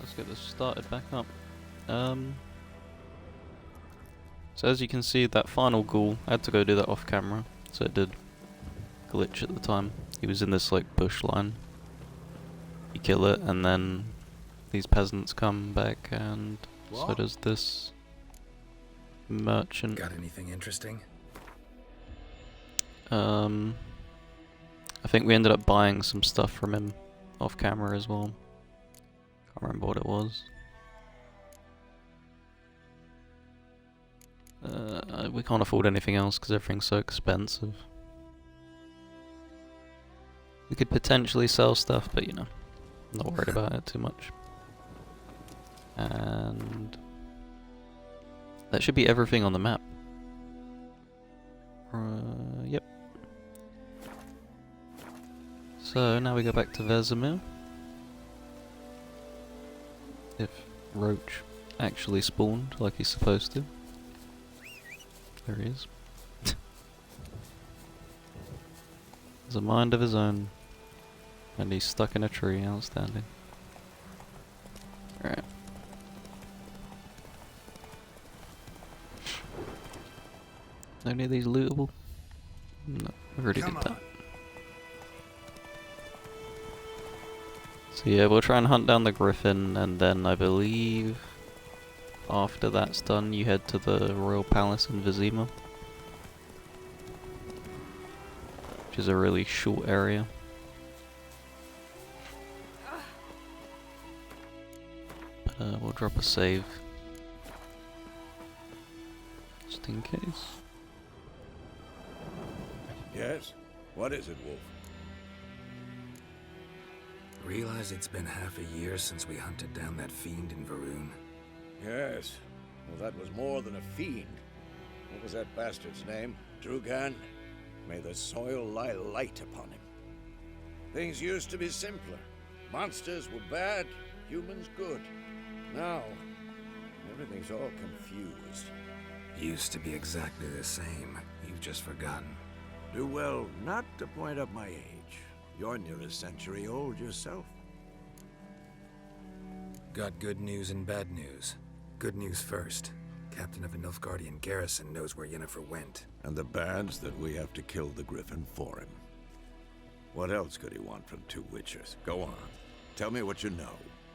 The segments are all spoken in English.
let's get this started back up. So as you can see, that final ghoul, I had to go do that off camera, so it did glitch at the time. He was in this like bush line. You kill it, and then these peasants come back, and so does this merchant. Got anything interesting? I think we ended up buying some stuff from him off camera as well. Can't remember what it was. We can't afford anything else because everything's so expensive. We could potentially sell stuff, but you know, I'm not worried about it too much. And that should be everything on the map. Yep. So now we go back to Vizima. If Roach actually spawned like he's supposed to. There he is. Has a mind of his own. And he's stuck in a tree, outstanding. Alright. Any of these lootable? No, we already did that. So yeah, we'll try and hunt down the Griffin, and then I believe after that's done you head to the Royal Palace in Vizima. Which is a really short area. But we'll drop a save. Just in case. Yes? What is it, Wolf? Realize it's been half a year since we hunted down that fiend in Varun. Yes. Well, that was more than a fiend. What was that bastard's name? Drugan? May the soil lie light upon him. Things used to be simpler. Monsters were bad, humans good. Now, everything's all confused. Used to be exactly the same. You've just forgotten. Do well not to point up my age. You're near a century old yourself. Got good news and bad news. Good news first. Captain of a Nilfgaardian garrison knows where Yennefer went. And the bad's that we have to kill the Griffin for him. What else could he want from two witchers? Go on. Tell me what you know.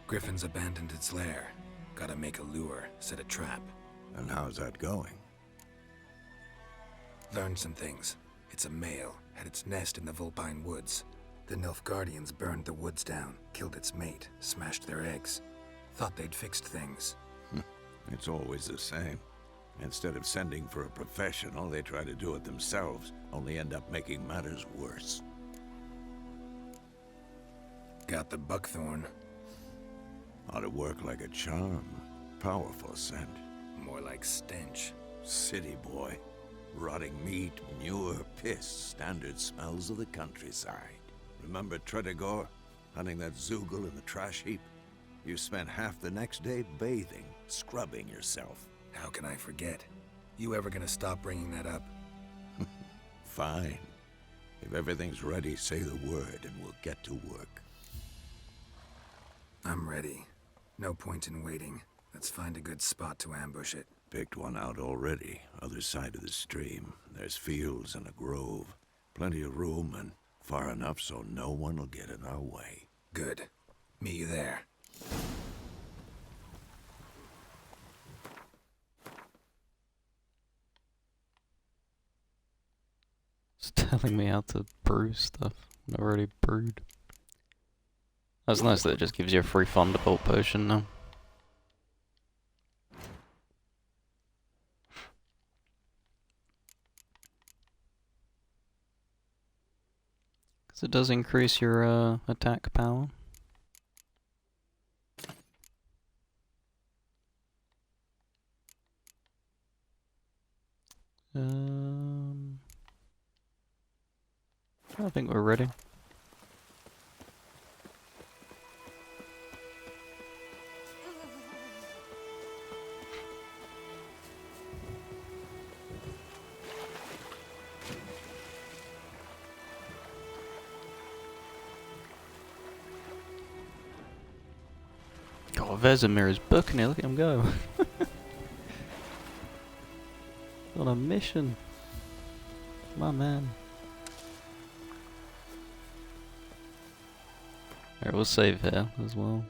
Griffin's abandoned its lair. Gotta make a lure, set a trap. And how's that going? Learned some things. It's a male, had its nest in the Vulpine Woods. The Nilfgaardians burned the woods down, killed its mate, smashed their eggs. Thought they'd fixed things. It's always the same. Instead of sending for a professional, they try to do it themselves, only end up making matters worse. Got the buckthorn. Ought to work like a charm. Powerful scent. More like stench. City boy. Rotting meat, manure, piss, standard smells of the countryside. Remember Tredegor? Hunting that Zoogle in the trash heap? You spent half the next day bathing, scrubbing yourself. How can I forget? You ever gonna stop bringing that up? Fine. If everything's ready, say the word and we'll get to work. I'm ready. No point in waiting. Let's find a good spot to ambush it. Picked one out already, other side of the stream. There's fields and a grove. Plenty of room and far enough so no one will get in our way. Good. Meet you there. It's telling me how to brew stuff. I've already brewed. That's nice that it just gives you a free Thunderbolt potion now. Because it does increase your attack power. I think we're ready. Oh, Vizima is booking it. Look at him go. On a mission. My man. Alright, we'll save here as well.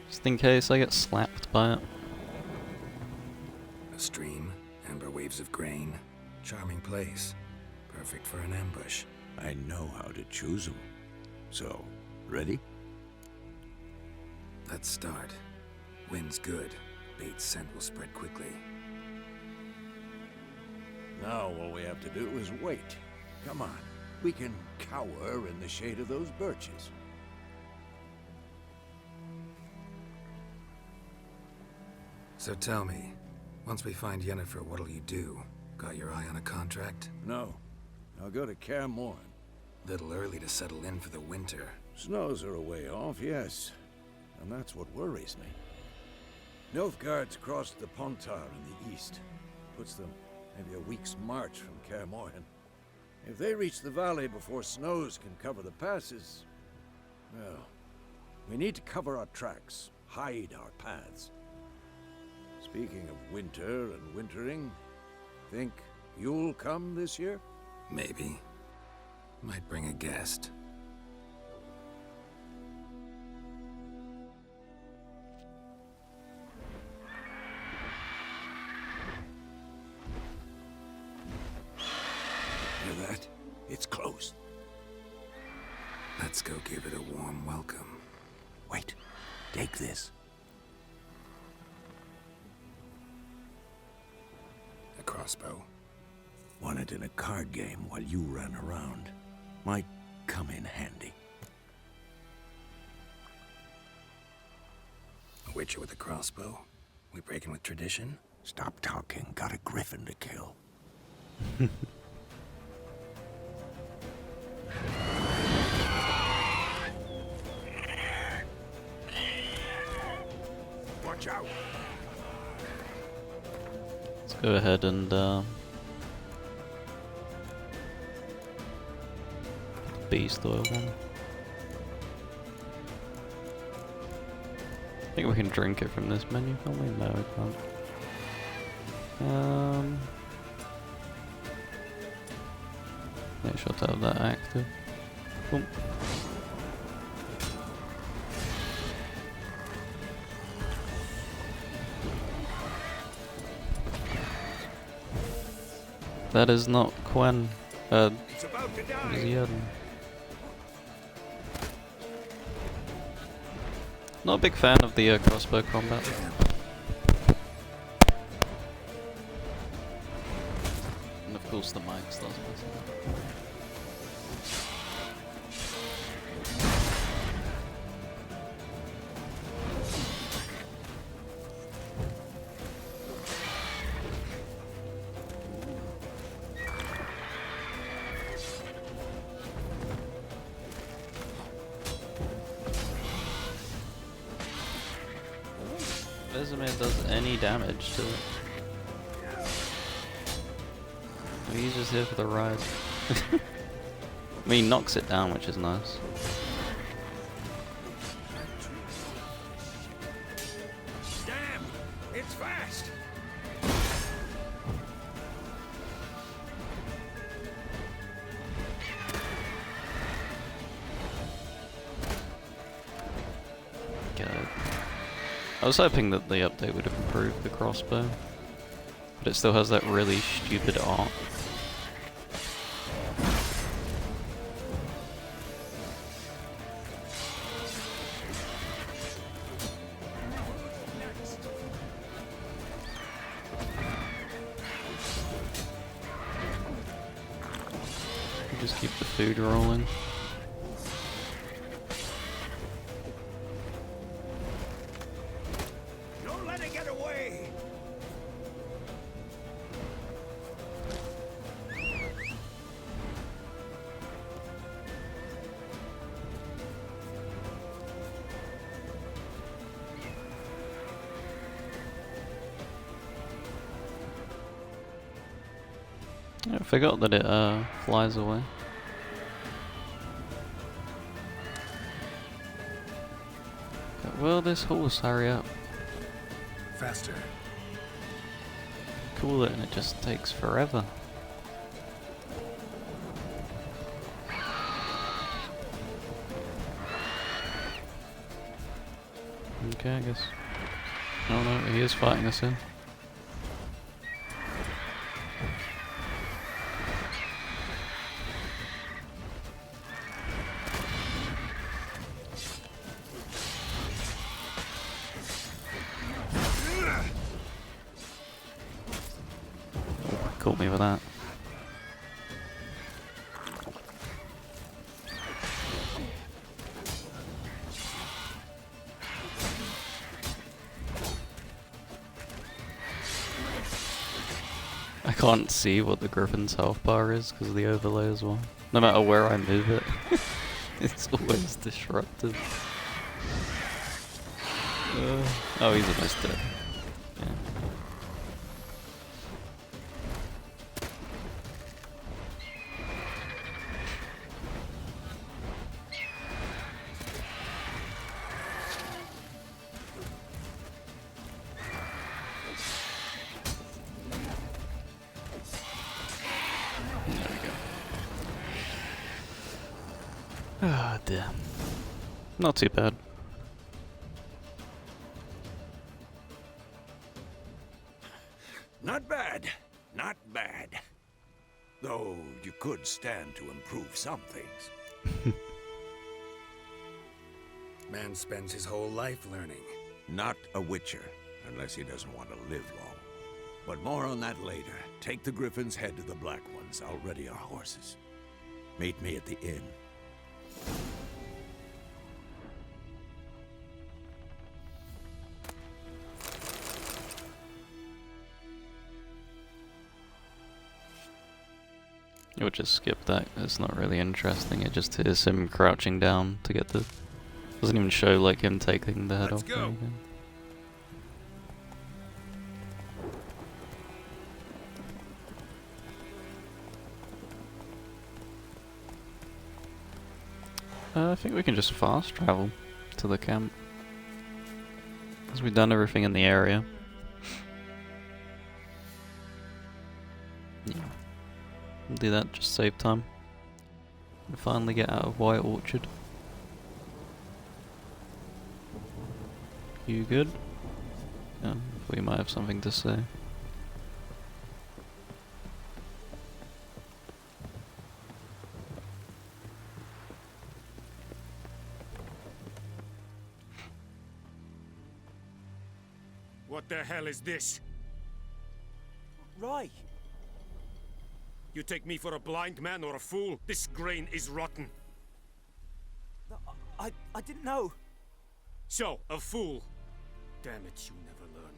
Just in case I get slapped by it. A stream, amber waves of grain. Charming place. Perfect for an ambush. I know how to choose them. So, ready? Let's start. Wind's good. Bait's scent will spread quickly. Now all we have to do is wait. Come on. We can cower in the shade of those birches. So tell me, once we find Yennefer, what'll you do? Got your eye on a contract? No. I'll go to Kaer Morhen. Little early to settle in for the winter. Snows are a way off, yes. And that's what worries me. Nilfgaard's crossed the Pontar in the east. Puts them maybe a week's march from Kaer Morhen. If they reach the valley before snows can cover the passes, well, we need to cover our tracks, hide our paths. Speaking of winter and wintering, think you'll come this year? Maybe. Might bring a guest. Hear that? It's close. Let's go give it a warm welcome. Wait, take this. A crossbow. Won it in a card game while you ran around. Might come in handy. A witcher with a crossbow? We breaking with tradition? Stop talking. Got a Griffin to kill. Watch out! Let's go ahead and put the beast oil on. I think we can drink it from this menu, can't we? No, we can't. Make sure to have that active. Boom. That is not Quen. It's about to die. Zion. Not a big fan of the crossbow combat. And of course the mic starts messing up. Vizima does any damage to it. He's just here for the ride. I mean, he knocks it down, which is nice. Damn! It's fast! God. I was hoping that the update would have improved the crossbow, but it still has that really stupid art. Just keep the food rolling. Don't let it get away! I forgot that it flies away. Will this horse hurry up? Faster. Cool it and it just takes forever. Okay, I guess. Oh no, he is fighting us in. Caught me with that. I can't see what the Griffin's health bar is because of the overlay as well. No matter where I move it, it's always disruptive. Oh, he's almost dead. Yeah. Ah, dear. Not too bad. Not bad. Not bad. Though you could stand to improve some things. Man spends his whole life learning. Not a witcher, unless he doesn't want to live long. But more on that later. Take the Griffin's head to the Black Ones. I'll ready our horses. Meet me at the inn. You'll just skip that. It's not really interesting. It just is him crouching down to get the. Doesn't even show like him taking the head Let's off. go. Or anything. I think we can just fast travel to the camp. Because we've done everything in the area. Yeah. We'll do that, just save time. And finally get out of White Orchard. You good? Yeah, we might have something to say. What the hell is this? Right. You take me for a blind man or a fool? This grain is rotten. No, I didn't know. So, a fool. Damn it, you never learn.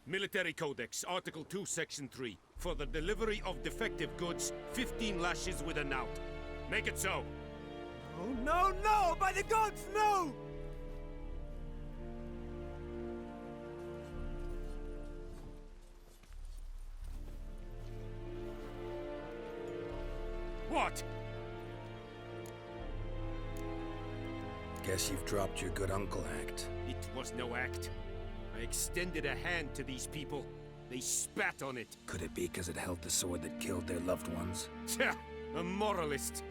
Military Codex, Article 2, Section 3. For the delivery of defective goods, 15 lashes with a knout. Make it so. Oh, no, no! By the gods, no! What? Guess you've dropped your good uncle act. It was no act. I extended a hand to these people. They spat on it. Could it be because it held the sword that killed their loved ones? Tja, a moralist.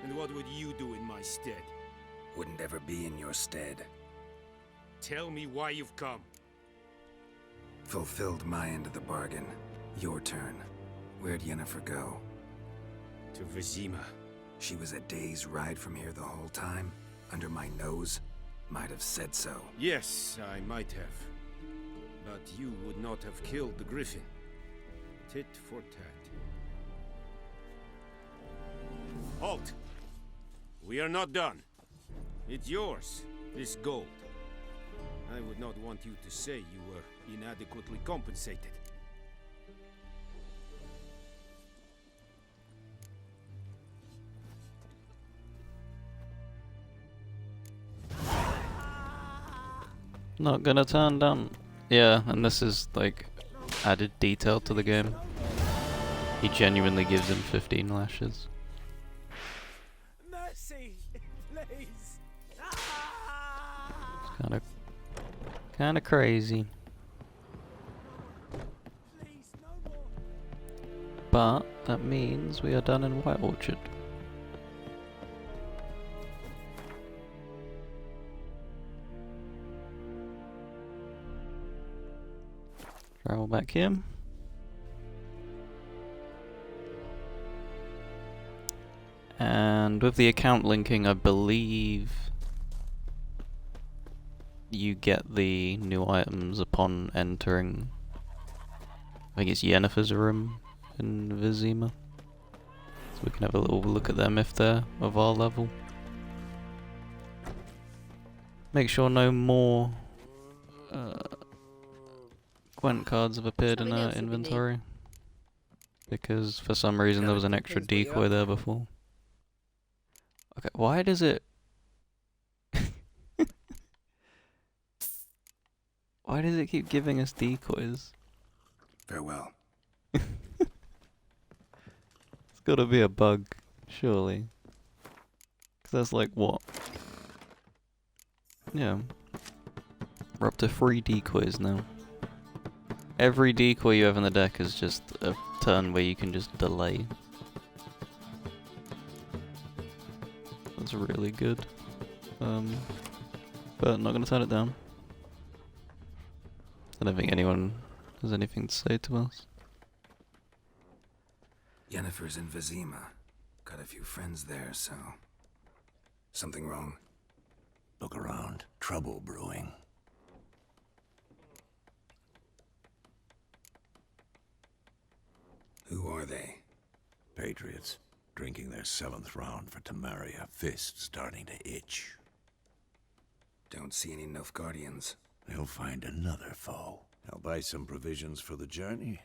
And what would you do in my stead? Wouldn't ever be in your stead. Tell me why you've come. Fulfilled my end of the bargain. Your turn. Where'd Yennefer go? To Vizima. She was a day's ride from here the whole time? Under my nose? Might have said so. Yes, I might have. But you would not have killed the Griffin. Tit for tat. Halt! We are not done. It's yours, this gold. I would not want you to say you were inadequately compensated. Not gonna turn down. Yeah, and this is like added detail to the game. He genuinely gives him 15 lashes. Mercy, please. It's Kind of crazy. Please, no more. But that means we are done in White Orchard. Travel back here. And with the account linking, I believe you get the new items upon entering, I think it's Yennefer's room in Vizima. So we can have a little look at them if they're of our level. Make sure no more Gwent cards have appeared in our inventory. Because for some reason there was an extra decoy there before. Okay, why does it... Why does it keep giving us decoys? Farewell. It's gotta be a bug, surely. Cause that's like what? Yeah. We're up to 3 decoys now. Every decoy you have in the deck is just a turn where you can just delay. That's really good. But I'm not gonna turn it down. I don't think anyone has anything to say to us. Yennefer's in Vizima. Got a few friends there, so... Something wrong? Look around. Trouble brewing. Who are they? Patriots. Drinking their 7th round for Temeria. Fist starting to itch. Don't see any Nilfgaardians. They'll find another foe. I'll buy some provisions for the journey.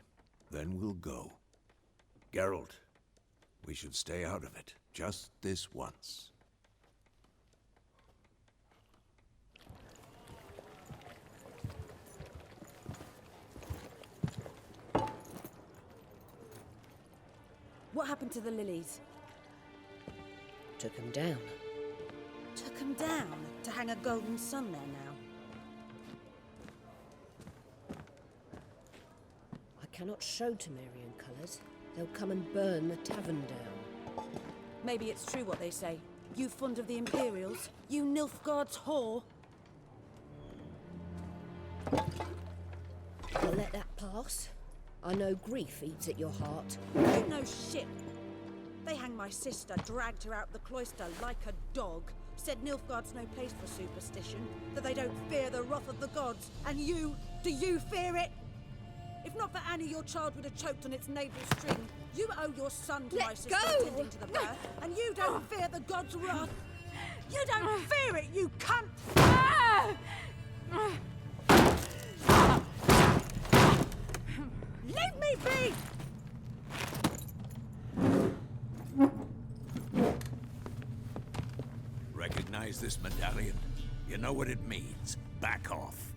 Then we'll go. Geralt, we should stay out of it. Just this once. What happened to the lilies? Took him down. Took them down to hang a golden sun there now. I cannot show Temerian colours. They'll come and burn the tavern down. Maybe it's true what they say. You fond of the Imperials? You Nilfgaard's whore? I'll let that pass. I know grief eats at your heart. You know shit. They hanged my sister, dragged her out the cloister like a dog. Said Nilfgaard's no place for superstition, that they don't fear the wrath of the gods. And you, do you fear it? If not for Annie, your child would have choked on its navel string. You owe your son to Let my sister go! tending to the birth, and you don't fear the gods' wrath. You don't fear it, you cunt! Leave me be! Recognize this medallion? You know what it means. Back off.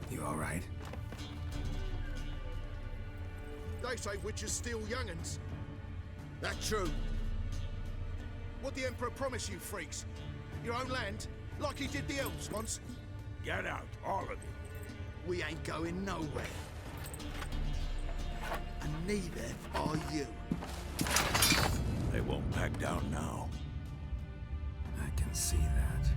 You alright? They say witches steal young'uns. That true. What the Emperor promise you, freaks? Your own land? Like he did the elves once? Get out, all of you. We ain't going nowhere. And neither are you. They won't back down now. I can see that.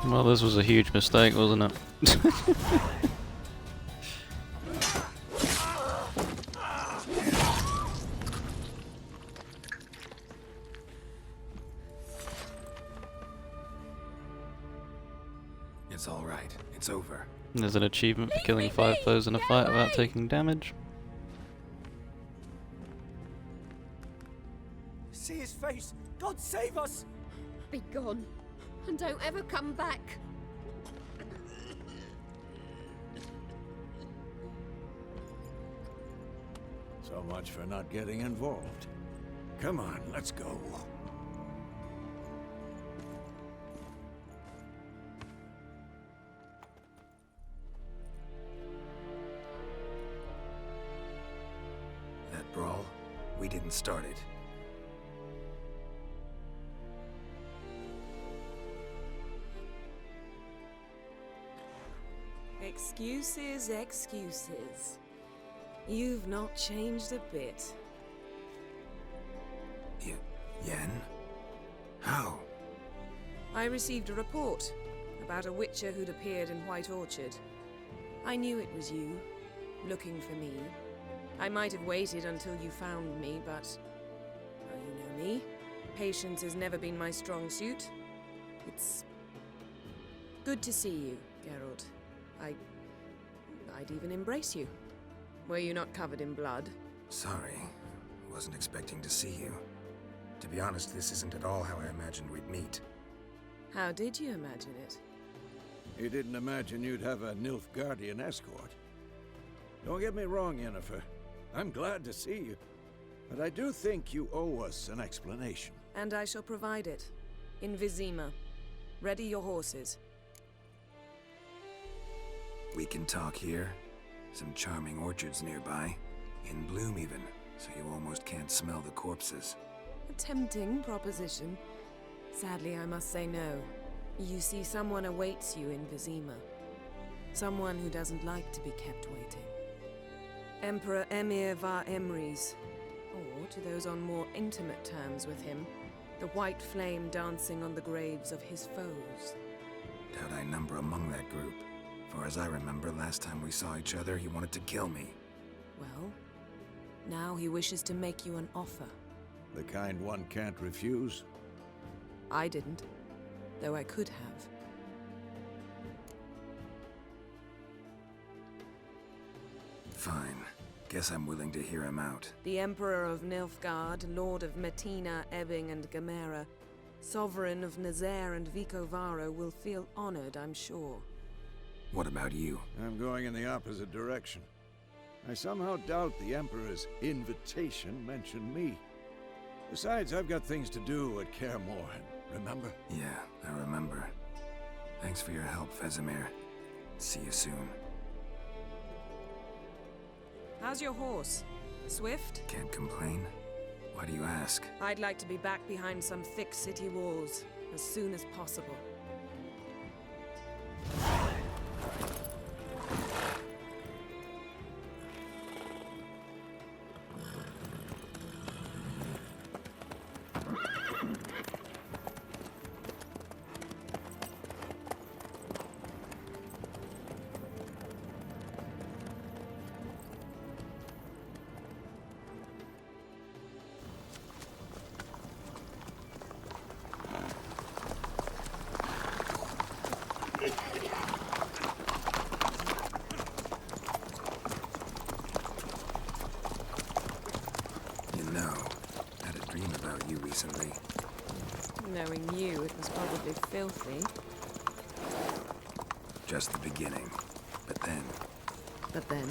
Well, this was a huge mistake, wasn't it? It's alright. It's over. There's an achievement for killing 5 foes in a fight without taking damage. See his face. God save us. Be gone, and don't ever come back. So much for not getting involved. Come on, let's go. That that brawl. We didn't start it. Excuses, excuses. You've not changed a bit. Yen? How? I received a report about a witcher who'd appeared in White Orchard. I knew it was you, looking for me. I might have waited until you found me, but... well, you know me. Patience has never been my strong suit. It's... good to see you, Geralt. I'd even embrace you. Were you not covered in blood? Sorry. Wasn't expecting to see you. To be honest, this isn't at all how I imagined we'd meet. How did you imagine it? You didn't imagine you'd have a Nilfgaardian escort. Don't get me wrong, Yennefer. I'm glad to see you. But I do think you owe us an explanation. And I shall provide it. In Vizima. Ready your horses. We can talk here. Some charming orchards nearby. In bloom even, so you almost can't smell the corpses. A tempting proposition. Sadly, I must say no. You see, someone awaits you in Vizima. Someone who doesn't like to be kept waiting. Emperor Emyr Emrys, or to those on more intimate terms with him, the white flame dancing on the graves of his foes. Doubt I number among that group. For as I remember, last time we saw each other, he wanted to kill me. Well, now he wishes to make you an offer. The kind one can't refuse. I didn't, though I could have. Fine. Guess I'm willing to hear him out. The Emperor of Nilfgaard, Lord of Metina, Ebbing and Gamera, Sovereign of Nazaire and Vicovaro will feel honored, I'm sure. What about you? I'm going in the opposite direction. I somehow doubt the Emperor's invitation mentioned me. Besides, I've got things to do at Kaer Morhen, remember? Yeah, I remember. Thanks for your help, Vesemir. See you soon. How's your horse? Swift? Can't complain. Why do you ask? I'd like to be back behind some thick city walls as soon as possible. Recently. Knowing you, it was probably filthy. Just the beginning. But then... But then?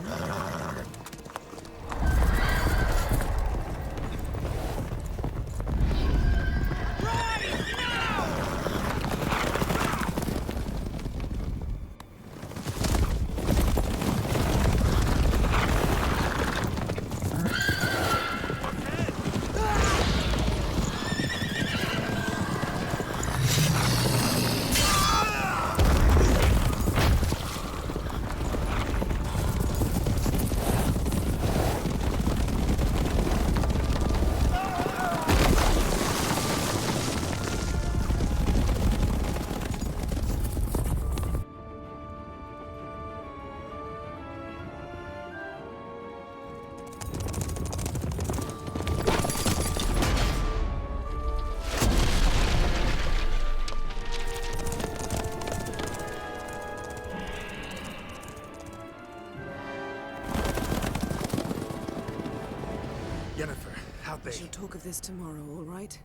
Yennefer, how'd they... We shall talk of this tomorrow, all right?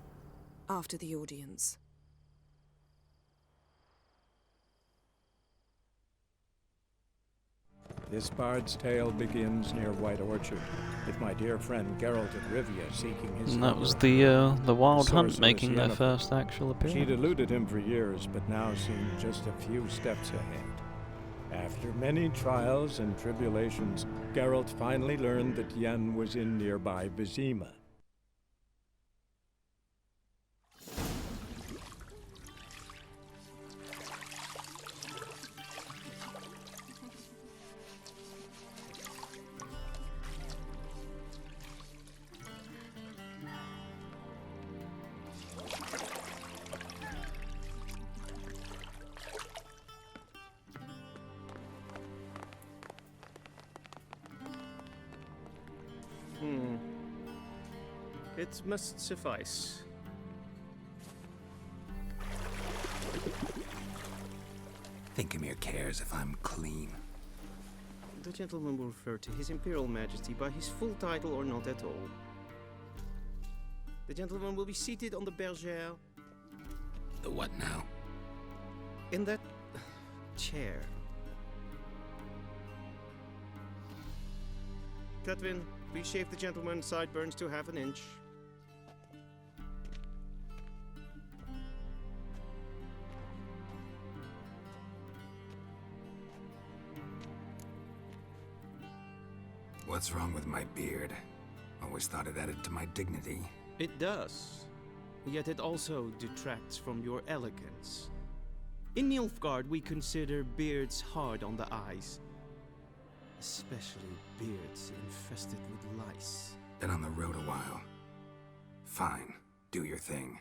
After the audience. This bard's tale begins near White Orchard, with my dear friend Geralt of Rivia seeking his... And that was the Wild Hunt making their first actual appearance. She'd eluded him for years, but now seemed just a few steps ahead. After many trials and tribulations, Geralt finally learned that Yen was in nearby Vizima. It must suffice. Think Emyr cares if I'm clean? The gentleman will refer to His Imperial Majesty by his full title or not at all. The gentleman will be seated on the bergère. The what now? In that chair. Catwin, please shave the gentleman's sideburns to half an inch. What's wrong with my beard? Always thought it added to my dignity. It does. Yet it also detracts from your elegance. In Nilfgaard, we consider beards hard on the eyes. Especially beards infested with lice. Been on the road a while. Fine, do your thing.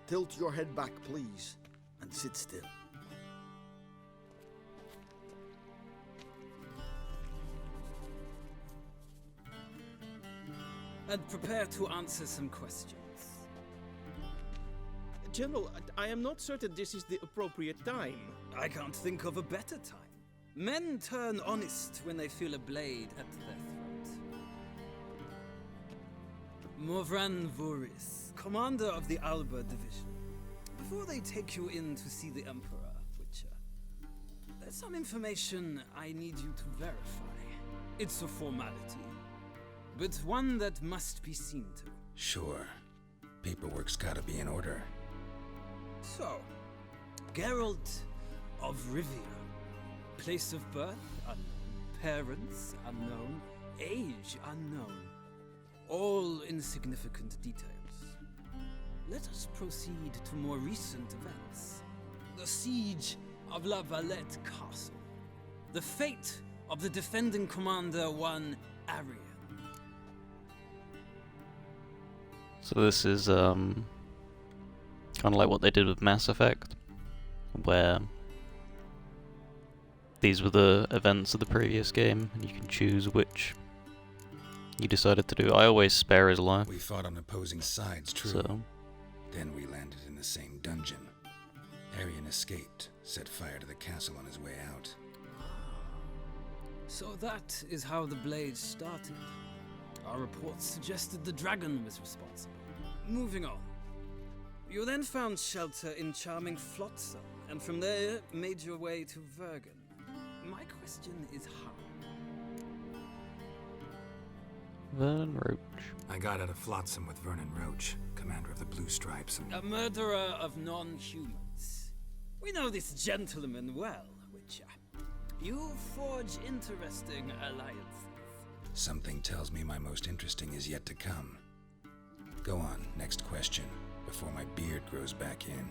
Tilt your head back, please, and sit still. And prepare to answer some questions. General, I am not certain this is the appropriate time. I can't think of a better time. Men turn honest when they feel a blade at their throat. Morvran Voris, commander of the Alba Division. Before they take you in to see the Emperor, Witcher, there's some information I need you to verify. It's a formality, but one that must be seen to. Sure. Paperwork's gotta be in order. So, Geralt of Rivia. Place of birth unknown. Parents unknown. Age unknown. All insignificant details. Let us proceed to more recent events. The siege of La Valette Castle. The fate of the defending commander, one Arian. So this is kind of like what they did with Mass Effect, where these were the events of the previous game, and you can choose which you decided to do. I always spare his life. We fought on opposing sides, true. So. Then we landed in the same dungeon. Arian escaped, set fire to the castle on his way out. So that is how the Blade started. Our reports suggested the dragon was responsible. Moving on. You then found shelter in charming Flotsam, and from there made your way to Vergen. My question is how? Vernon Roach. I got out of Flotsam with Vernon Roach, commander of the Blue Stripes. A murderer of non-humans. We know this gentleman well, Witcher. You forge interesting alliances. Something tells me my most interesting is yet to come. Go on, next question, before my beard grows back in.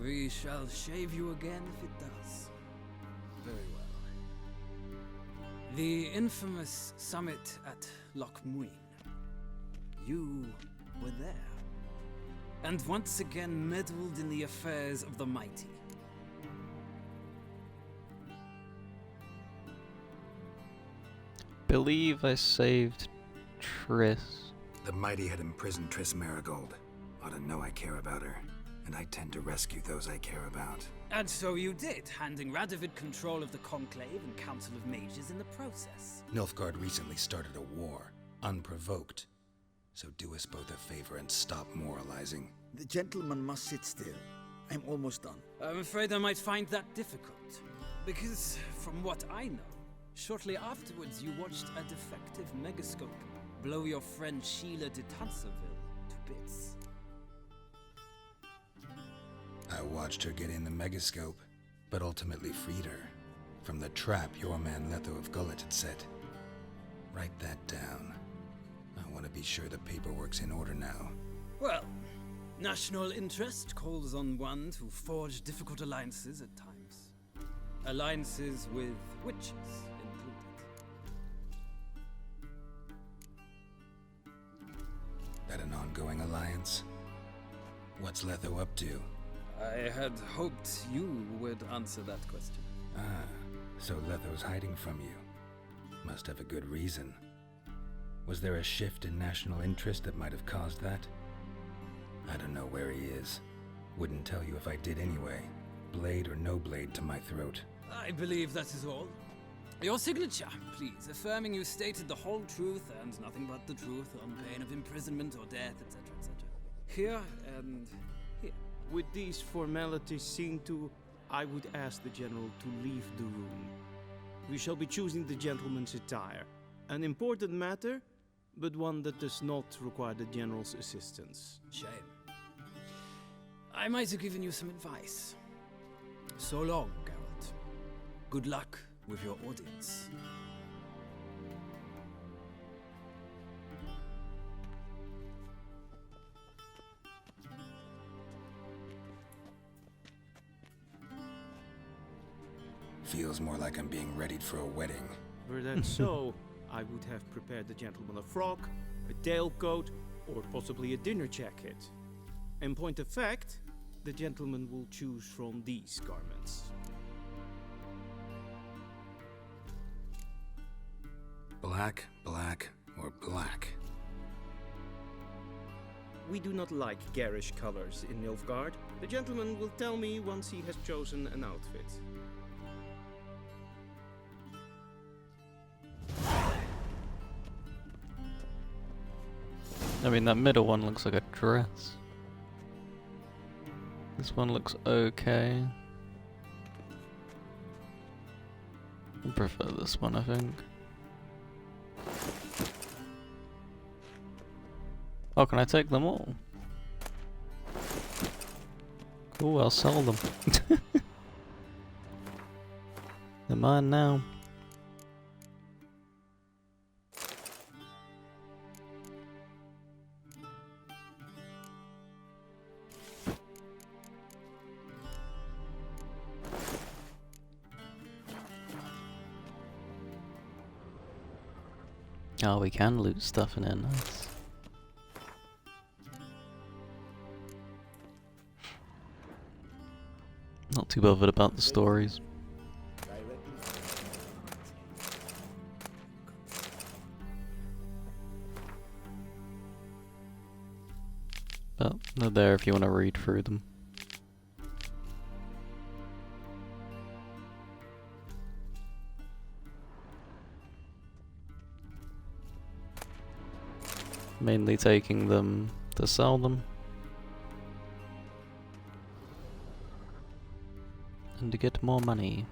We shall shave you again if it does. Very well. The infamous summit at Loch Muin. You were there. And once again meddled in the affairs of the mighty. Believe I saved Triss. The mighty had imprisoned Triss Marigold. Ought to know I care about her, and I tend to rescue those I care about. And so you did, handing Radovid control of the Conclave and Council of Mages in the process. Nilfgaard recently started a war, unprovoked. So do us both a favor and stop moralizing. The gentleman must sit still. I'm almost done. I'm afraid I might find that difficult. Because, from what I know, shortly afterwards you watched a defective megascope blow your friend Sheila de Tanserville to bits. I watched her get in the megascope, but ultimately freed her. From the trap your man Letho of Gullet had set. Write that down. I want to be sure the paperwork's in order now. Well, national interest calls on one to forge difficult alliances at times. Alliances with witches included. That an ongoing alliance? What's Letho up to? I had hoped you would answer that question. Ah, so Letho's hiding from you. Must have a good reason. Was there a shift in national interest that might have caused that? I don't know where he is. Wouldn't tell you if I did anyway. Blade or no blade to my throat. I believe that is all. Your signature, please, affirming you stated the whole truth and nothing but the truth on pain of imprisonment or death, etc., etc. Here and here. With these formalities seen to, I would ask the General to leave the room. We shall be choosing the gentleman's attire. An important matter, but one that does not require the General's assistance. Shame. I might have given you some advice. So long, Geralt. Good luck with your audience. Feels more like I'm being readied for a wedding. Were that so, I would have prepared the gentleman a frock, a tailcoat, or possibly a dinner jacket. In point of fact, the gentleman will choose from these garments. Black, black, or black? We do not like garish colors in Nilfgaard. The gentleman will tell me once he has chosen an outfit. I mean, that middle one looks like a dress. This one looks okay. I prefer this one, I think. Oh, can I take them all? Cool, I'll sell them. They're mine now. Oh, we can loot stuff in here, nice. Not too bothered about the stories. But they're there if you want to read through them. Mainly taking them to sell them. And to get more money.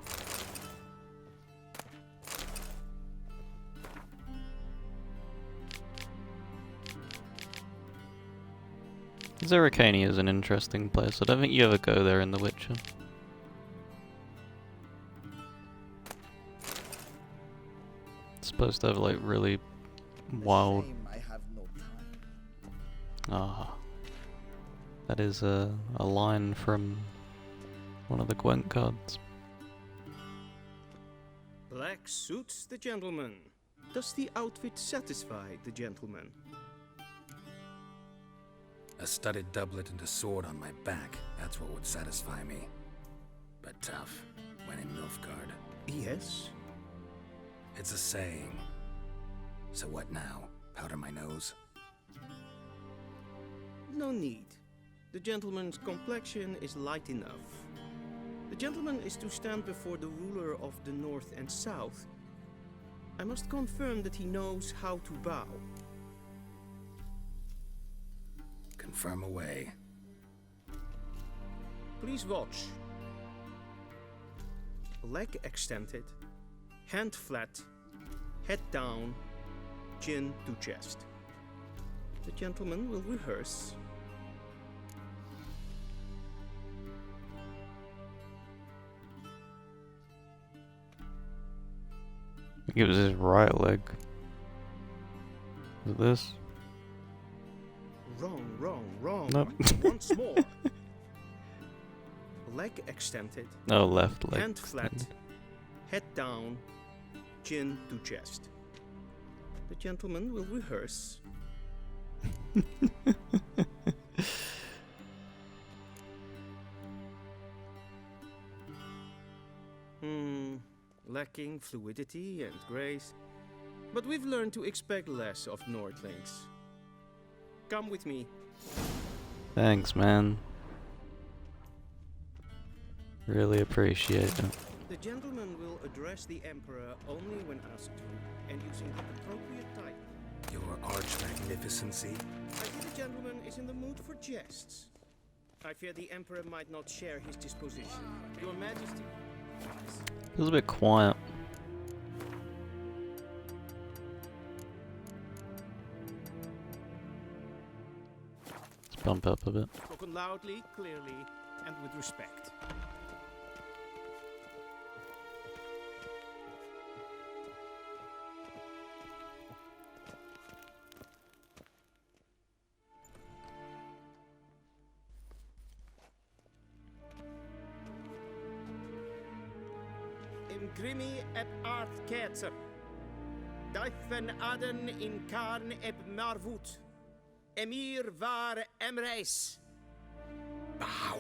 Zerrikania is an interesting place. I don't think you ever go there in The Witcher. It's supposed to have like really wild... Ah, that is a line from one of the Gwent cards. Black suits the gentleman. Does the outfit satisfy the gentleman? A studded doublet and a sword on my back, that's what would satisfy me. But tough, when in Nilfgaard. Yes? It's a saying. So what now? Powder my nose? No need. The gentleman's complexion is light enough. The gentleman is to stand before the ruler of the North and South. I must confirm that he knows how to bow. Confirm away. Please watch. Leg extended, hand flat, head down, chin to chest. The gentleman will rehearse. think it was his right leg. Is it this? Wrong. Nope. Once more. Leg extended. No, left leg. Hand flat. extended. Head down. Chin to chest. The gentleman will rehearse. Lacking fluidity and grace. But we've learned to expect less of Nordlings. Come with me. Thanks, man. Really appreciate it. The gentleman will address the Emperor only when asked to, and using the appropriate title. Your arch-magnificency? I fear the gentleman is in the mood for jests. I fear the Emperor might not share his disposition. Your Majesty. Feels a bit quiet. Let's bump up a bit. Spoken loudly, clearly, and with respect. Grimi eb art ketzer. Dijfen aden in karn eb marvoet. Emir var emreis. Bow.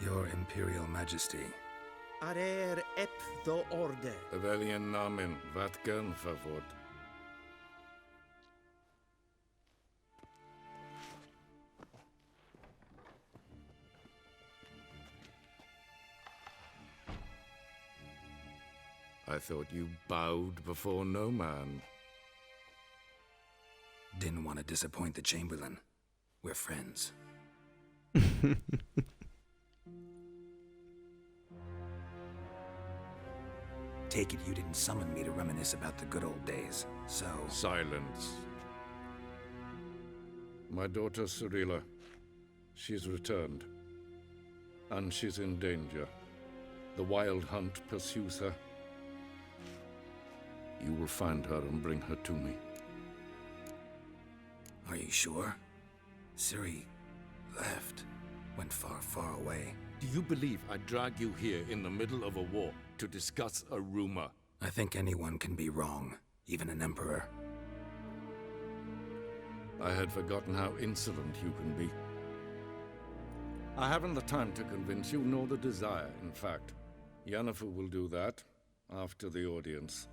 Your Imperial Majesty. Arer eb the orde. Weljen namen, wat kan favor? I thought you bowed before no man. Didn't want to disappoint the Chamberlain. We're friends. Take it you didn't summon me to reminisce about the good old days, so... Silence. My daughter Cyrilla, she's returned. And she's in danger. The Wild Hunt pursues her. You will find her and bring her to me. Are you sure? Ciri left. Went far, far away. Do you believe I drag you here in the middle of a war to discuss a rumor? I think anyone can be wrong, even an emperor. I had forgotten how insolent you can be. I haven't the time to convince you, nor the desire, in fact. Yennefer will do that after the audience.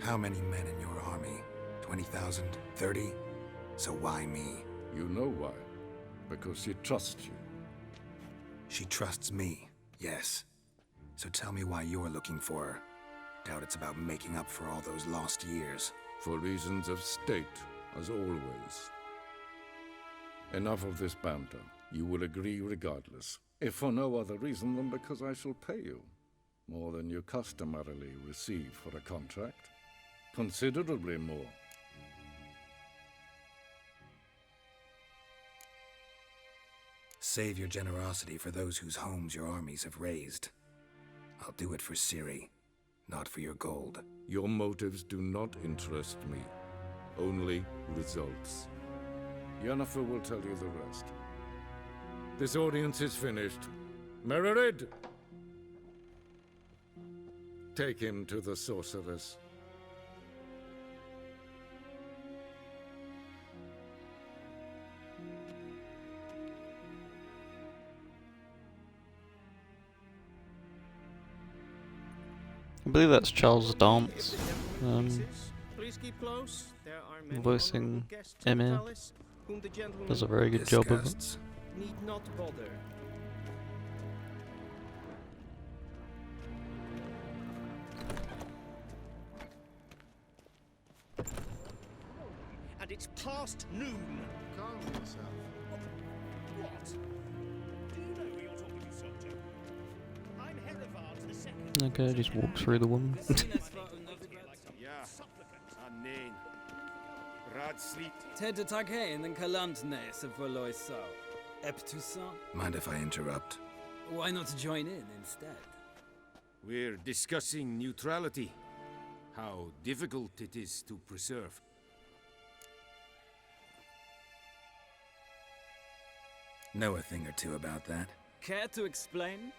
How many men in your army? 20,000? 30? So why me? You know why. Because she trusts you. She trusts me, yes. So tell me why you're looking for her. Doubt it's about making up for all those lost years. For reasons of state, as always. Enough of this banter. You will agree regardless. If for no other reason than because I shall pay you. More than you customarily receive for a contract. Considerably more. Save your generosity for those whose homes your armies have razed. I'll do it for Ciri, not for your gold. Your motives do not interest me. Only results. Yennefer will tell you the rest. This audience is finished. Mererid! Take him to the sorceress. I believe that's Charles Dance, Please keep close. There are many voicing guests in the Emyr. palace whom the gentleman Does a very good job of it. Guests. need not bother. And it's past noon. Calm yourself. What? Do you know who you're talking to, soldier? I'm Herivard the Second. Okay, just walk through the woman. Yeah. can't sleep. Ted Takein and Kalantne se Voloisau. Eptusan? Mind if I interrupt? Why not join in instead? We're discussing neutrality. How difficult it is to preserve. Know a thing or two about that? Care to explain?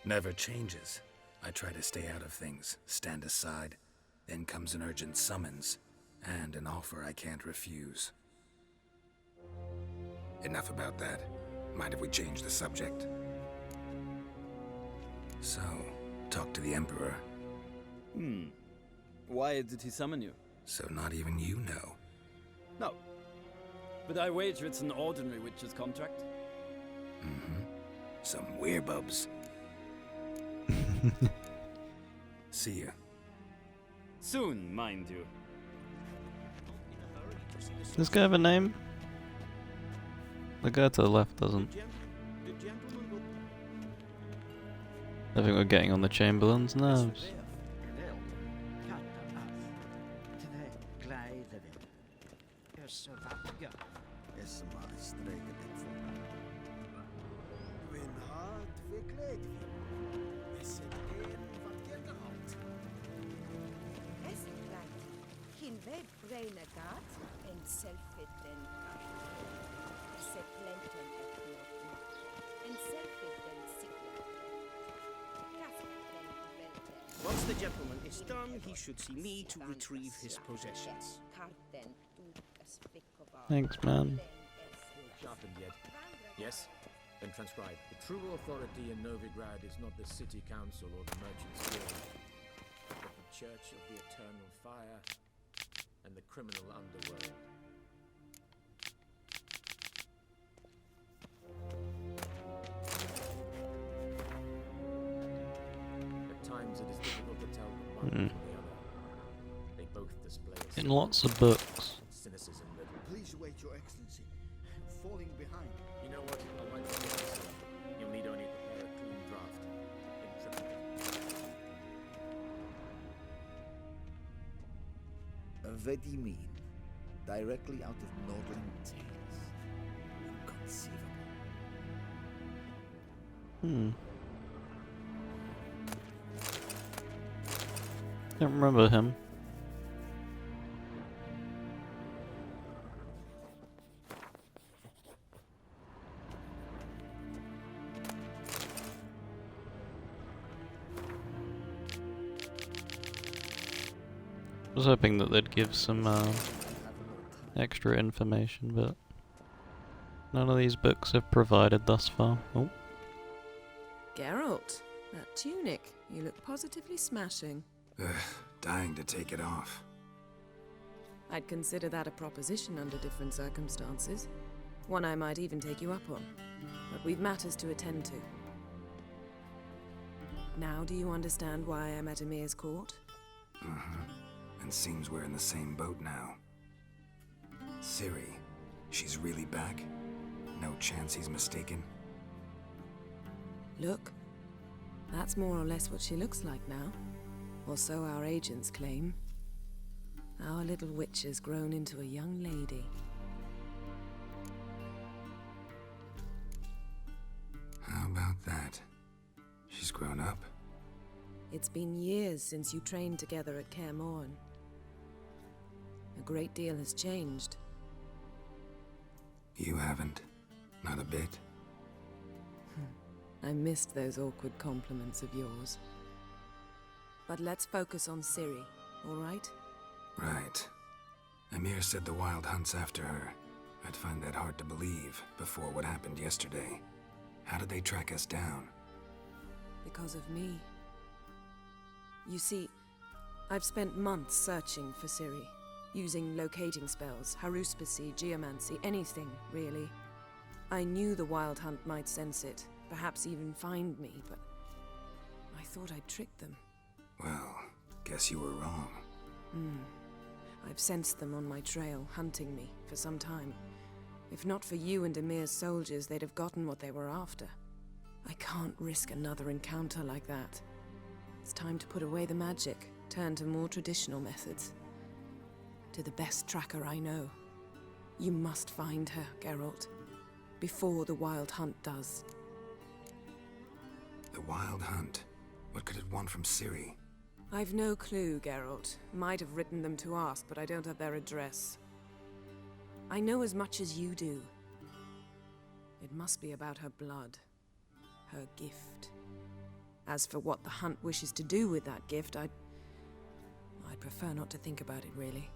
Never changes. I try to stay out of things, stand aside. Then comes an urgent summons, and an offer I can't refuse. Enough about that. Mind if we change the subject? So, talk to the Emperor. Why did he summon you? So not even you know. No. But I wager it's an ordinary witch's contract. Some werebubs. See ya. Soon, mind you. Does this guy have a name? The guy to the left doesn't. I think we're getting on the Chamberlain's nerves. Once the gentleman is done, he should see me to retrieve his possessions. Thanks, man. Sharpened yet? Yes? Then transcribe. The true authority in Novigrad is not the city council or the merchants' guild, but the Church of the Eternal Fire and the criminal underworld. At times it is difficult to tell them one from the other. They both display a In lots of books. cynicism that... Please wait, Your Excellency. Falling behind. You know what? I might not miss this. You'll need only prepare a clean draft. In triplicate. Vizima, directly out of Nordland tales. Inconceivable. Don't remember him. I was hoping that they'd give some extra information, but none of these books have provided thus far. Oh. Geralt, that tunic. You look positively smashing. Dying to take it off. I'd consider that a proposition under different circumstances. One I might even take you up on. But we've matters to attend to. Now do you understand why I'm at Emyr's court? And seems we're in the same boat now. Ciri, she's really back? No chance he's mistaken? Look. That's more or less what she looks like now. Or so our agents claim. Our little witch has grown into a young lady. How about that? She's grown up? It's been years since you trained together at Kaer Morhen. A great deal has changed. You haven't. Not a bit. I missed those awkward compliments of yours. But let's focus on Ciri, all right? Right. Emyr said the Wild hunt's after her. I'd find that hard to believe before what happened yesterday. How did they track us down? Because of me. You see, I've spent months searching for Ciri, using locating spells, haruspicy, geomancy, anything, really. I knew the Wild Hunt might sense it, perhaps even find me, but I thought I'd tricked them. Well, guess you were wrong. I've sensed them on my trail, hunting me, for some time. If not for you and Emyr's soldiers, they'd have gotten what they were after. I can't risk another encounter like that. It's time to put away the magic, turn to more traditional methods. To the best tracker I know. You must find her, Geralt. Before the Wild Hunt does. The Wild Hunt? What could it want from Ciri? I've no clue, Geralt. Might have written them to ask, but I don't have their address. I know as much as you do. It must be about her blood. Her gift. As for what the Hunt wishes to do with that gift, I'd prefer not to think about it, really.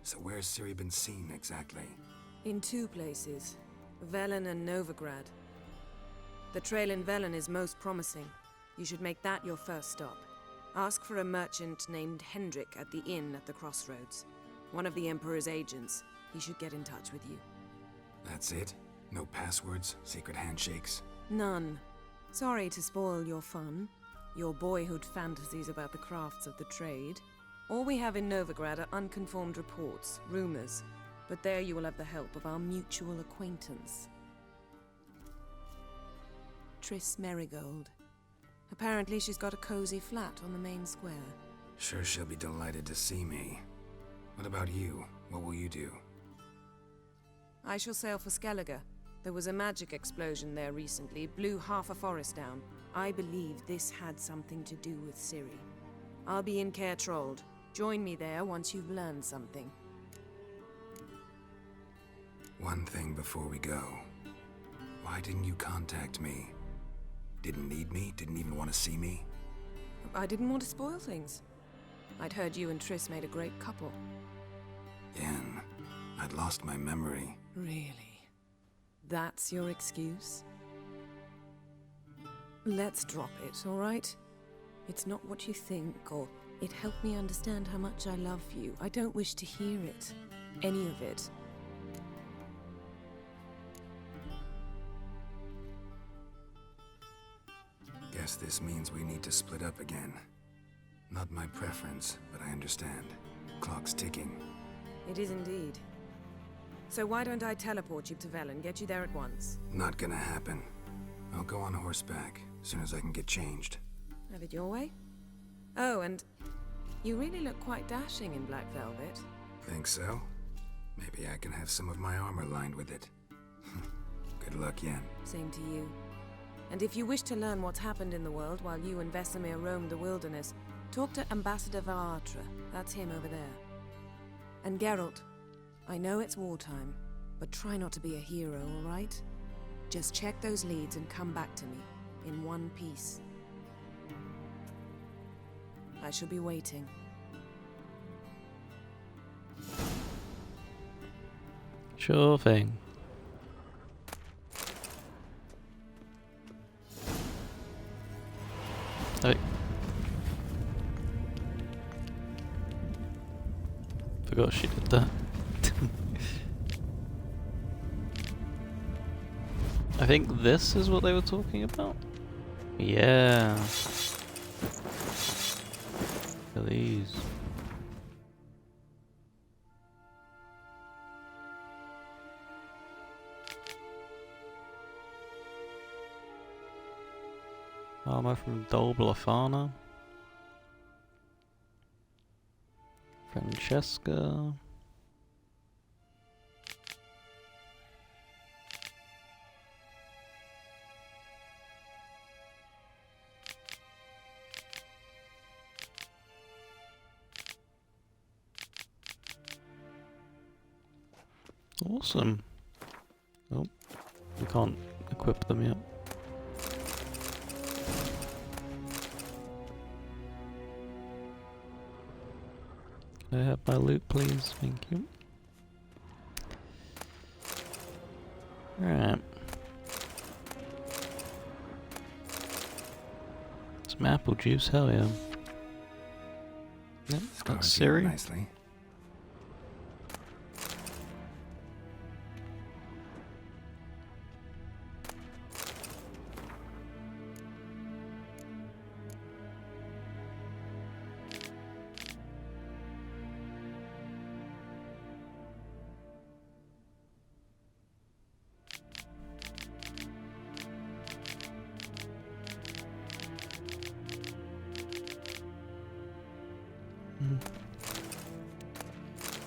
So where's Ciri been seen, exactly? In 2 places. Velen and Novigrad. The trail in Velen is most promising. You should make that your first stop. Ask for a merchant named Hendrik at the inn at the crossroads. One of the Emperor's agents. He should get in touch with you. That's it? No passwords? Secret handshakes? None. Sorry to spoil your fun. Your boyhood fantasies about the crafts of the trade. All we have in Novigrad are unconfirmed reports, rumors. But there you will have the help of our mutual acquaintance. Triss Merigold. Apparently she's got a cozy flat on the main square. Sure she'll be delighted to see me. What about you? What will you do? I shall sail for Skellige. There was a magic explosion there recently, blew half a forest down. I believe this had something to do with Ciri. I'll be in Caer Trold. Join me there once you've learned something. One thing before we go. Why didn't you contact me? Didn't need me? Didn't even want to see me? I didn't want to spoil things. I'd heard you and Triss made a great couple. Yen, I'd lost my memory. Really? That's your excuse? Let's drop it, all right? It's not what you think, or it helped me understand how much I love you. I don't wish to hear it. Any of it. Guess this means we need to split up again. Not my preference, but I understand. Clock's ticking. It is indeed. So why don't I teleport you to Velen, get you there at once? Not gonna happen. I'll go on horseback, as soon as I can get changed. Have it your way? Oh, and you really look quite dashing in black velvet. Think so? Maybe I can have some of my armor lined with it. Good luck, Yen. Same to you. And if you wish to learn what's happened in the world while you and Vesemir roamed the wilderness, talk to Ambassador Varatra. That's him over there. And Geralt, I know it's wartime, but try not to be a hero, all right? Just check those leads and come back to me, in one piece. I shall be waiting. Sure thing. Hey. Forgot she did that. I think this is what they were talking about. Yeah. Look at these. Armor from Dol Blafana. Francesca. Awesome. Oh, we can't equip them yet. Can I have my loot, please? Thank you. Alright. Some apple juice, hell yeah. Yep, that's Ciri. Nicely.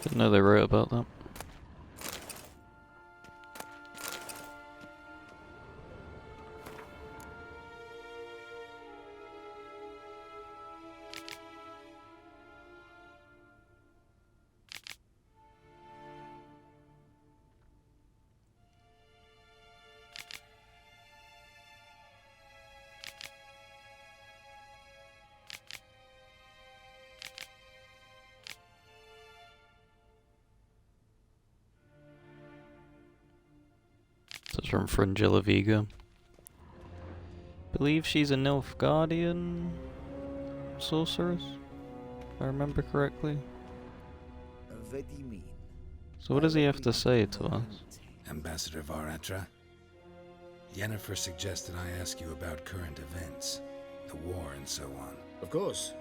Didn't know they wrote about that. from Fringilla Viga. Believe she's a Nilfgaardian sorceress, if I remember correctly. So what does he have to say to us? Ambassador Varatra, Yennefer suggested I ask you about current events, the war and so on. Of course.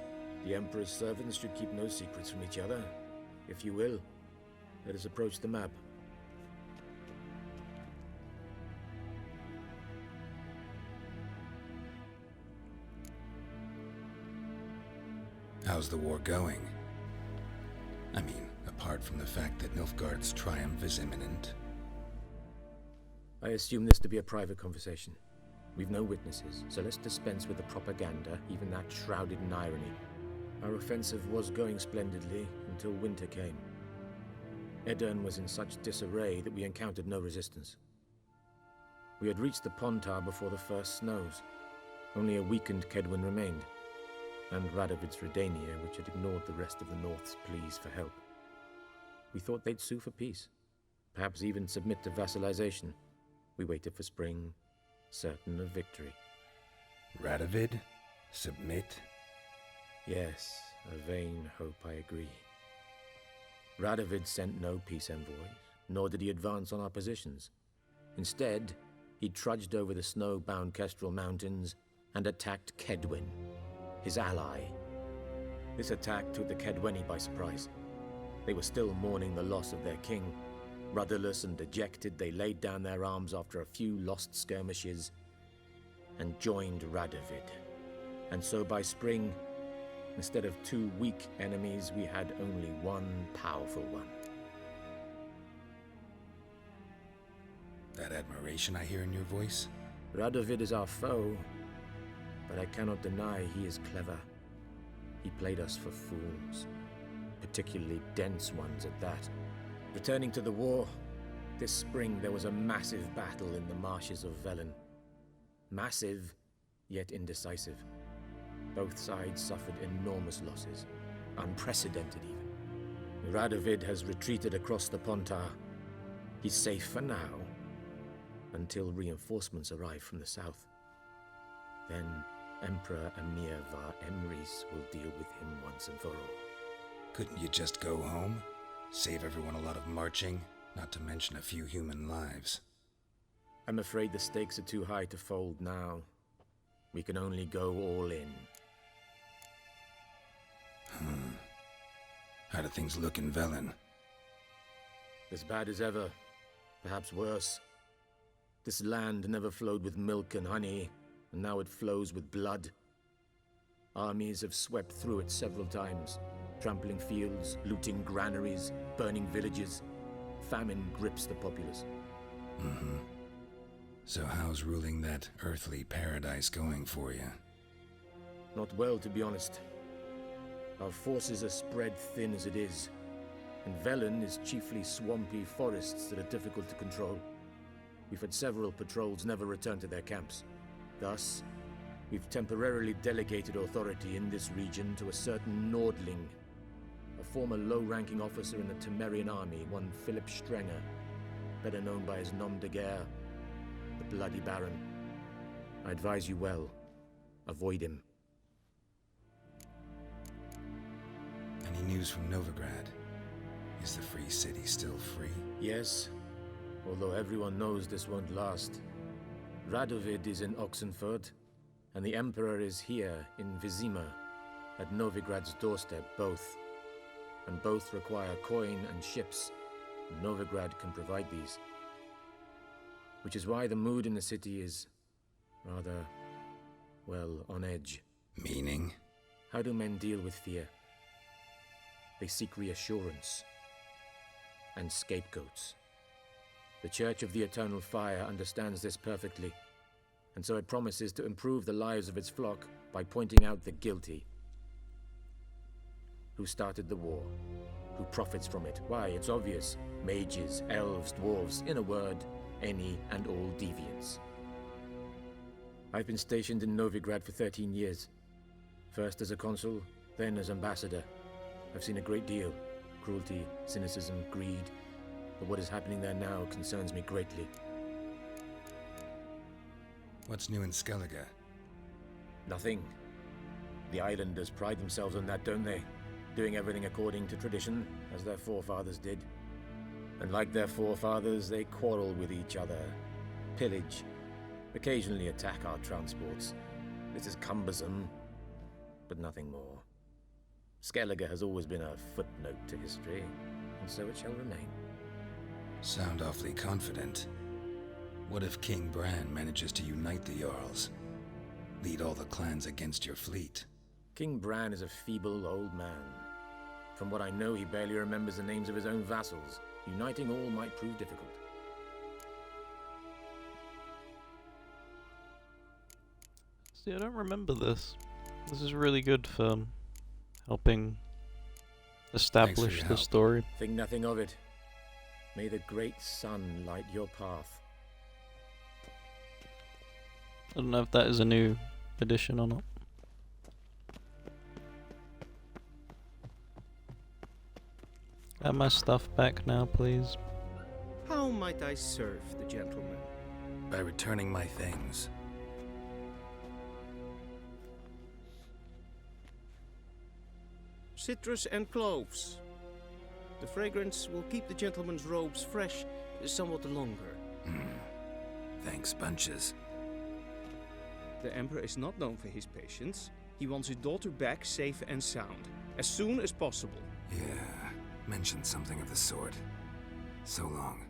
The Emperor's servants should keep no secrets from each other. If you will, let us approach the map. How's the war going? I mean, apart from the fact that Nilfgaard's triumph is imminent. I assume this to be a private conversation. We've no witnesses, so let's dispense with the propaganda, even that shrouded in irony. Our offensive was going splendidly until winter came. Edirn was in such disarray that we encountered no resistance. We had reached the Pontar before the first snows. Only a weakened Kedwin remained, and Radovid's Redania, which had ignored the rest of the North's pleas for help. We thought they'd sue for peace, perhaps even submit to vassalization. We waited for spring, certain of victory. Radovid? Submit? Yes, a vain hope, I agree. Radovid sent no peace envoys, nor did he advance on our positions. Instead, he trudged over the snow-bound Kestrel Mountains and attacked Kedwin, his ally. This attack took the Kedweni by surprise. They were still mourning the loss of their king. Rudderless and dejected, they laid down their arms after a few lost skirmishes and joined Radovid. And so by spring, instead of two weak enemies, we had only one powerful one. That admiration I hear in your voice? Radovid is our foe, but I cannot deny he is clever. He played us for fools, particularly dense ones at that. Returning to the war, this spring there was a massive battle in the marshes of Velen. Massive, yet indecisive. Both sides suffered enormous losses, unprecedented even. Radovid has retreated across the Pontar. He's safe for now, until reinforcements arrive from the south. Then Emperor Emyr and Yennefer will deal with him once and for all. Couldn't you just go home? Save everyone a lot of marching, not to mention a few human lives. I'm afraid the stakes are too high to fold now. We can only go all in. How do things look in Velen? As bad as ever, perhaps worse. This land never flowed with milk and honey, and now it flows with blood. Armies have swept through it several times, trampling fields, looting granaries, burning villages. Famine grips the populace. So how's ruling that earthly paradise going for you? Not well, to be honest. Our forces are spread thin as it is, and Velen is chiefly swampy forests that are difficult to control. We've had several patrols never return to their camps. Thus, we've temporarily delegated authority in this region to a certain Nordling, a former low-ranking officer in the Temerian army, one Philip Strenger, better known by his nom de guerre, the Bloody Baron. I advise you well. Avoid him. Any news from Novigrad? Is the free city still free? Yes, although everyone knows this won't last. Radovid is in Oxenford, and the Emperor is here in Vizima, at Novigrad's doorstep, both. And both require coin and ships. Novigrad can provide these. Which is why the mood in the city is rather, well, on edge. Meaning? How do men deal with fear? They seek reassurance and scapegoats. The Church of the Eternal Fire understands this perfectly, and so it promises to improve the lives of its flock by pointing out the guilty. Who started the war? Who profits from it? Why, it's obvious. Mages, elves, dwarves, in a word, any and all deviants. I've been stationed in Novigrad for 13 years. First as a consul, then as ambassador. I've seen a great deal. Cruelty, cynicism, greed. But what is happening there now concerns me greatly. What's new in Skellige? Nothing. The islanders pride themselves on that, don't they? Doing everything according to tradition, as their forefathers did. And like their forefathers, they quarrel with each other, pillage, occasionally attack our transports. This is cumbersome, but nothing more. Skellige has always been a footnote to history, and so it shall remain. Sound awfully confident. What if King Bran manages to unite the Jarls? Lead all the clans against your fleet? King Bran is a feeble old man. From what I know, he barely remembers the names of his own vassals. Uniting all might prove difficult. See, I don't remember this. This is really good for helping establish the story. Think nothing of it. May the great sun light your path. I don't know if that is a new addition or not. Have my stuff back now, please. How might I serve the gentleman? By returning my things. Citrus and cloves. The fragrance will keep the gentleman's robes fresh somewhat longer. Thanks, bunches. The Emperor is not known for his patience. He wants his daughter back safe and sound, as soon as possible. Yeah, mentioned something of the sort. So long.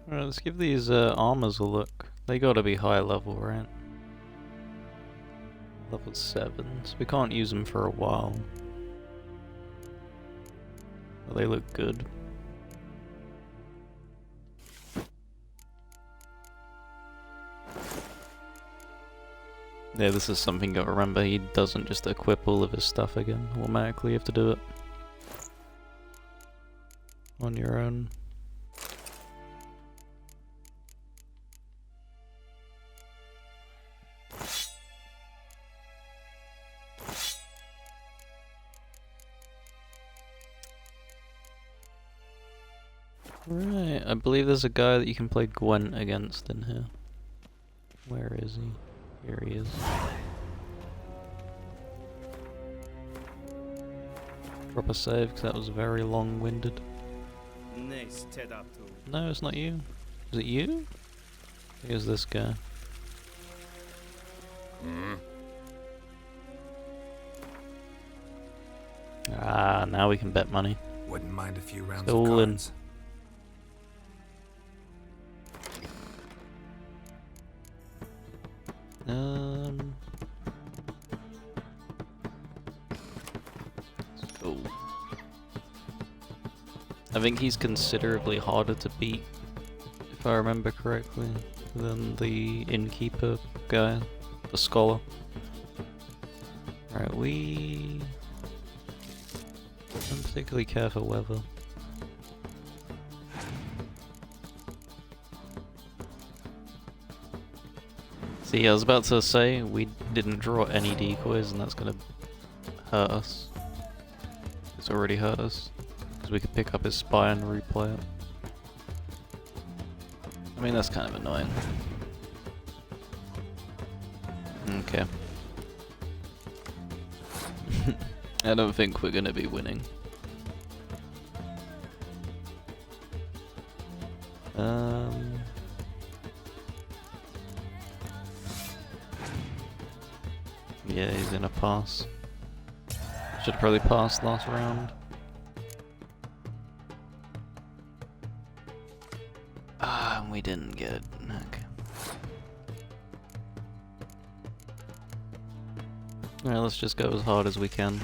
Alright, let's give these armors a look. They gotta be high level, right? Level 7, so we can't use them for a while. But they look good. Yeah, this is something you gotta remember, he doesn't just equip all of his stuff again automatically, you have to do it on your own. Right, I believe there's a guy that you can play Gwent against in here. Where is he? Here he is. Drop a save, because that was very long-winded. Nice, Tedato. No, it's not you. Is it you? Here's this guy. Ah, now we can bet money. Wouldn't mind a few rounds All of in. cards. Oh. I think he's considerably harder to beat, if I remember correctly, than the innkeeper guy, the scholar. Right, we don't particularly care for weather. See, I was about to say we didn't draw any decoys, and that's gonna hurt us. It's already hurt us because we could pick up his spy and replay it. I mean, that's kind of annoying. Okay. I don't think we're gonna be winning. Yeah, he's gonna pass. Should probably pass last round. Ah, and we didn't get it. Okay. Alright, let's just go as hard as we can.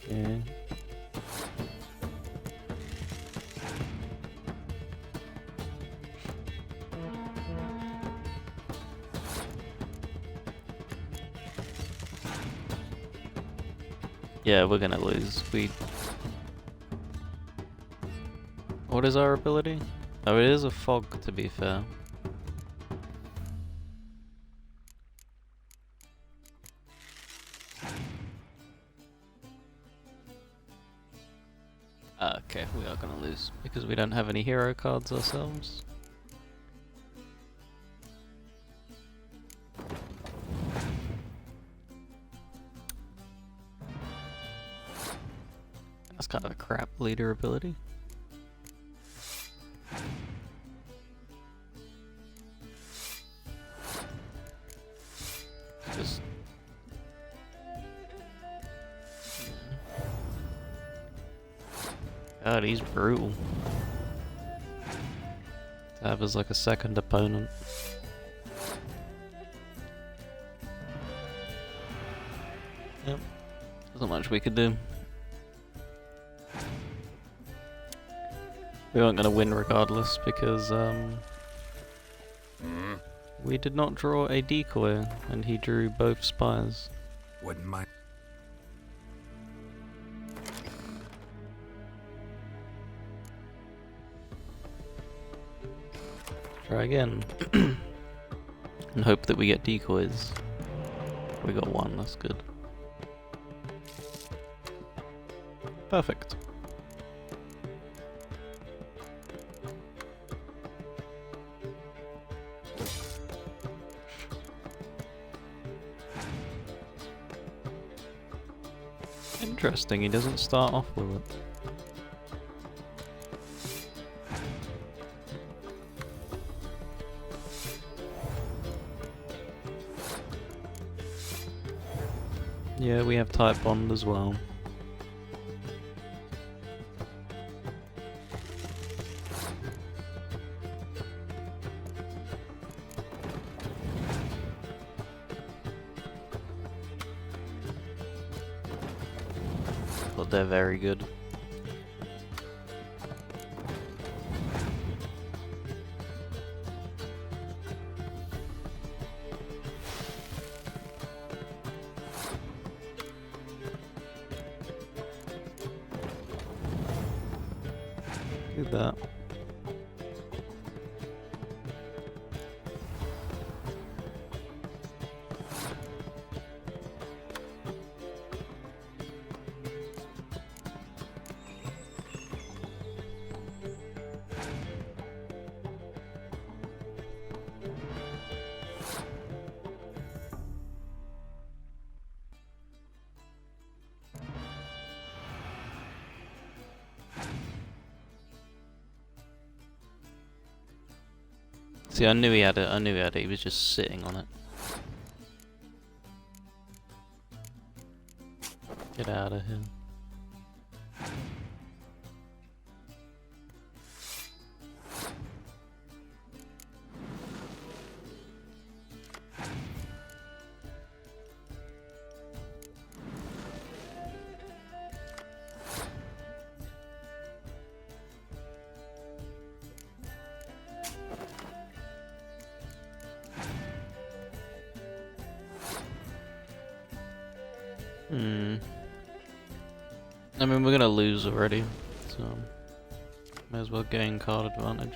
Okay. Yeah, we're gonna lose. What is our ability? Oh, it is a fog, to be fair. Okay, we are gonna lose because we don't have any hero cards ourselves. That's kind of a crap leader ability. Just God, he's brutal. To have as like a second opponent. Yep. There's not much we could do. We aren't going to win regardless because we did not draw a decoy and he drew both spies. Wouldn't mind. Try again. And hope that we get decoys. We got one, that's good. Perfect. Interesting, he doesn't start off with it. Yeah, we have type bond as well. But they're very good. Do that. See, I knew he had it, he was just sitting on it. Get out of here. I mean, we're gonna lose already, so may as well gain card advantage.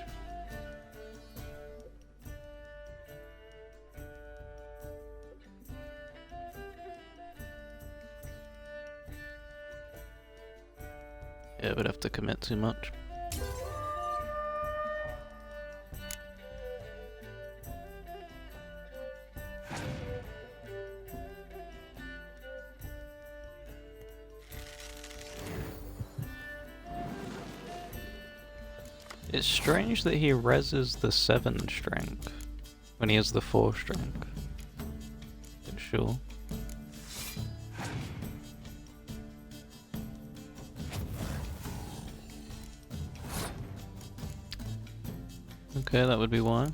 Yeah, we'd have to commit too much. It's strange that he reses the 7 strength when he has the 4 strength. But sure. Okay, that would be why.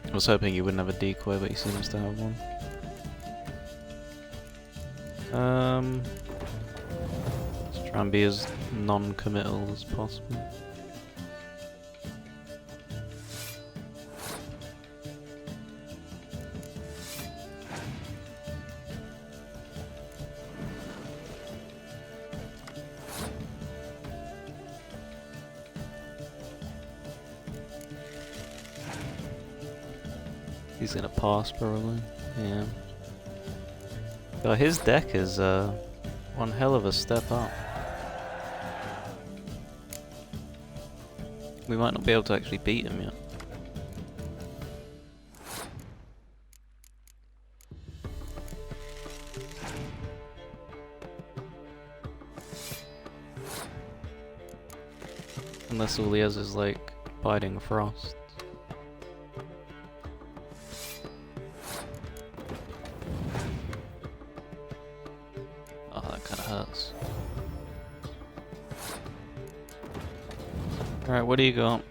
I was hoping you wouldn't have a decoy, but he seems to have one. Let's try and be as non-committal as possible. He's gonna pass probably. Yeah. Oh, his deck is one hell of a step up. We might not be able to actually beat him yet. Unless all he has is like biting frost. Oh, that kinda hurts. Alright, what do you got?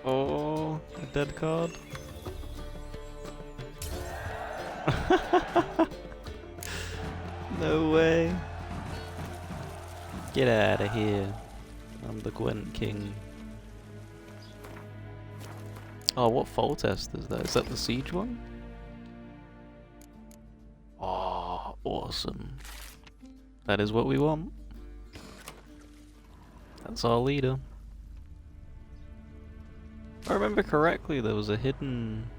Oh, a dead card. No way. Get out of here. I'm the Gwent King. Oh, what fall test is that? Is that the siege one? Oh, awesome. That is what we want. That's our leader. If I remember correctly, there was a hidden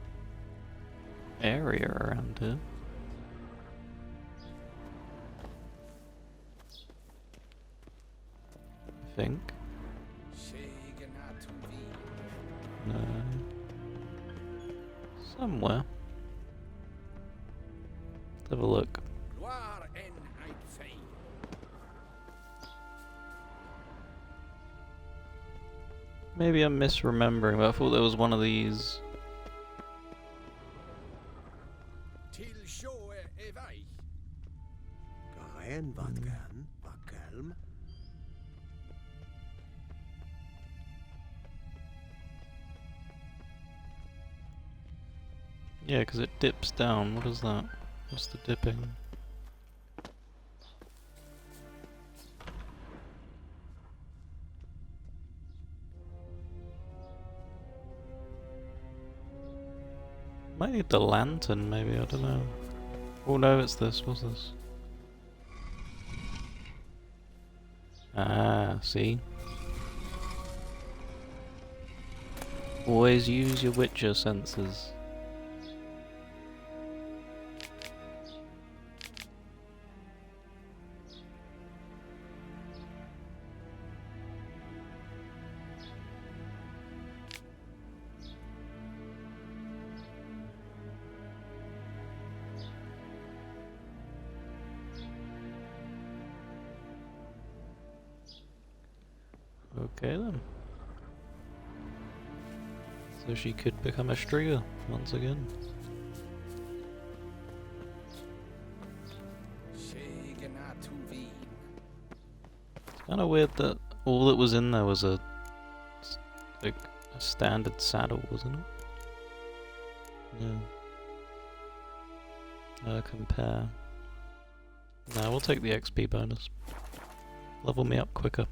area around here. I think. No. Somewhere. Let's have a look. Maybe I'm misremembering, but I thought there was one of these. Yeah, because it dips down. What is that? What's the dipping? Might need the lantern, maybe, I don't know. Oh no, it's this. What's this? Ah, see? Always use your Witcher senses. Okay then. So she could become a striga once again. It's kind of weird that all that was in there was a standard saddle, wasn't it? Yeah. Compare. Nah, we'll take the XP bonus. Level me up quicker.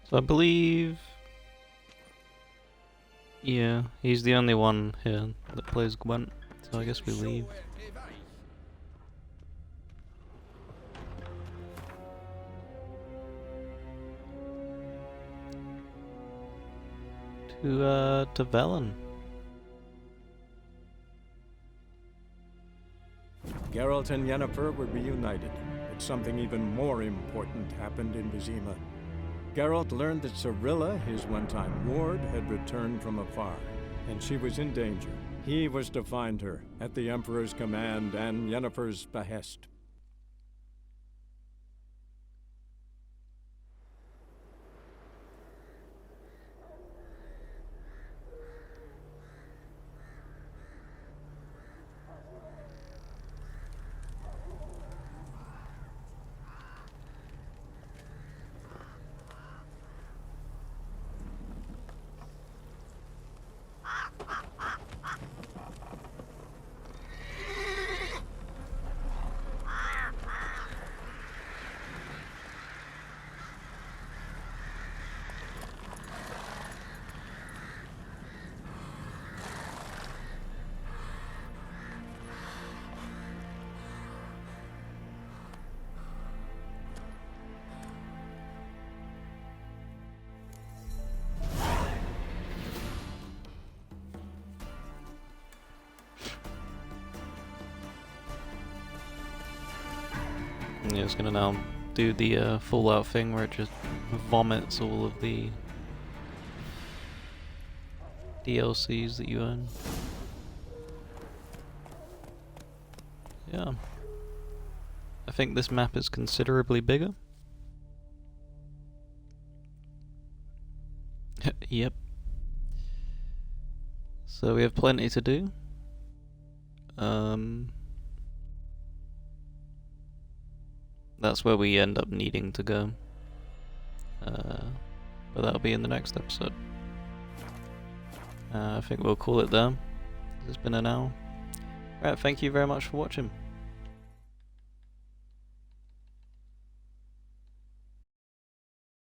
So I believe, yeah, he's the only one here that plays Gwent, so I guess we leave. To Velen. Geralt and Yennefer were reunited, but something even more important happened in Vizima. Geralt learned that Cirilla, his one-time ward, had returned from afar, and she was in danger. He was to find her, at the Emperor's command and Yennefer's behest. Yeah, it's gonna now do the Fallout thing where it just vomits all of the DLCs that you own. Yeah. I think this map is considerably bigger. Yep. So we have plenty to do. That's where we end up needing to go. But that'll be in the next episode. I think we'll call it there. It's been an hour. Right, thank you very much for watching.